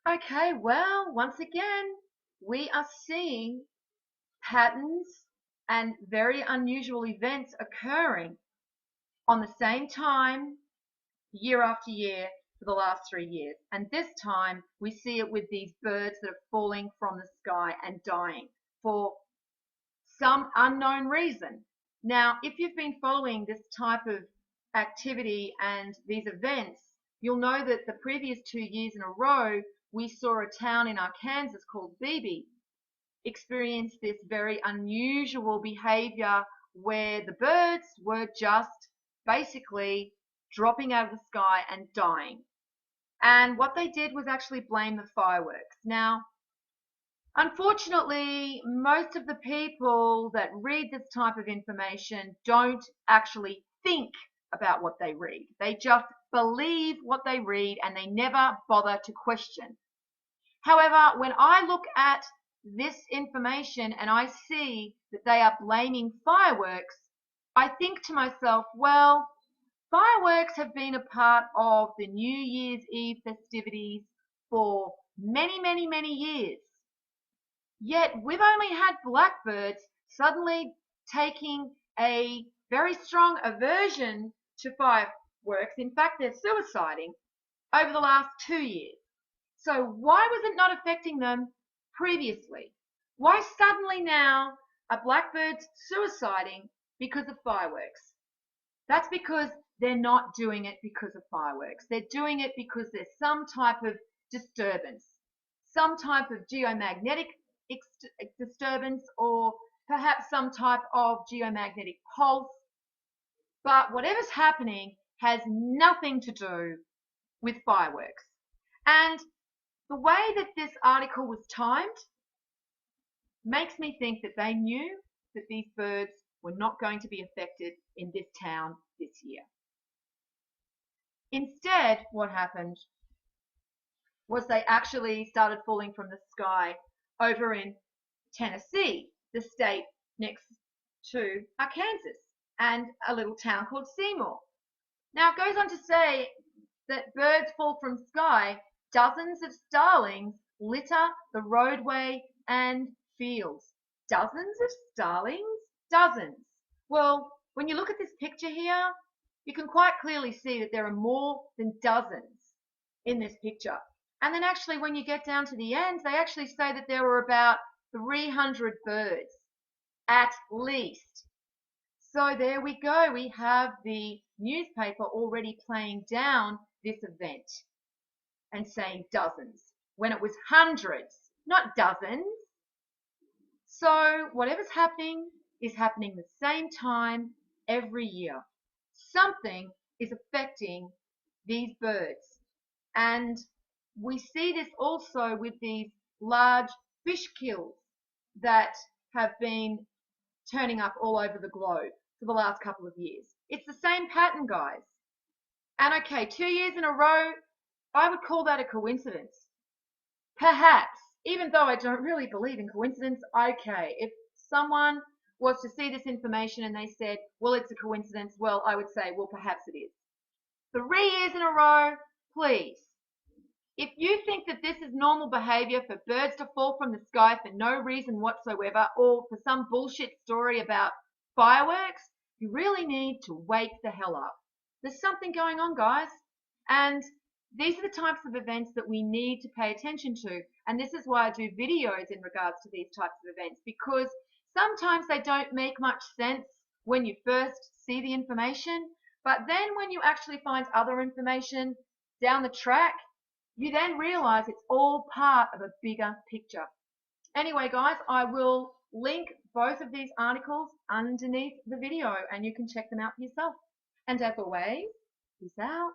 Okay, well, once again, we are seeing patterns and very unusual events occurring on the same time, year after year, for the last 3 years. And this time, we see it with these birds that are falling from the sky and dying for some unknown reason. Now, if you've been following this type of activity and these events, you'll know that the previous 2 years in a row, we saw a town in Arkansas called Beebe experience this very unusual behavior where the birds were just basically dropping out of the sky and dying. And what they did was actually blame the fireworks. Now, unfortunately, most of the people that read this type of information don't actually think about what they read. They just believe what they read and they never bother to question. However, when I look at this information and I see that they are blaming fireworks, I think to myself, well, fireworks have been a part of the New Year's Eve festivities for many, many, many years. Yet we've only had blackbirds suddenly taking a very strong aversion to fireworks. In fact, they're suiciding over the last 2 years. So why was it not affecting them previously? Why suddenly now are blackbirds suiciding because of fireworks? That's because they're not doing it because of fireworks. They're doing it because there's some type of disturbance, some type of geomagnetic disturbance, or perhaps some type of geomagnetic pulse. But whatever's happening has nothing to do with fireworks. And the way that this article was timed makes me think that they knew that these birds were not going to be affected in this town this year. Instead, what happened was they actually started falling from the sky over in Tennessee, the state next to Arkansas, and a little town called Seymour. Now, it goes on to say that birds fall from sky. Dozens of starlings litter the roadway and fields. Dozens of starlings? Dozens. Well, when you look at this picture here, you can quite clearly see that there are more than dozens in this picture. And then actually when you get down to the end, they actually say that there were about 300 birds, at least. So there we go. We have the newspaper already playing down this event and saying dozens when it was hundreds, not dozens. So whatever's happening is happening the same time every year. Something is affecting these birds. And we see this also with these large fish kills that have been turning up all over the globe for the last couple of years. It's the same pattern, guys. And okay, 2 years in a row, I would call that a coincidence. Perhaps, even though I don't really believe in coincidence, okay, if someone was to see this information and they said, well, it's a coincidence, well, I would say, well, perhaps it is. 3 years in a row, please. If you think that this is normal behavior for birds to fall from the sky for no reason whatsoever, or for some bullshit story about fireworks, you really need to wake the hell up. There's something going on, guys. And these are the types of events that we need to pay attention to. And this is why I do videos in regards to these types of events, because sometimes they don't make much sense when you first see the information. But then when you actually find other information down the track, you then realize it's all part of a bigger picture. Anyway, guys, I will link both of these articles underneath the video and you can check them out for yourself. And as always, peace out.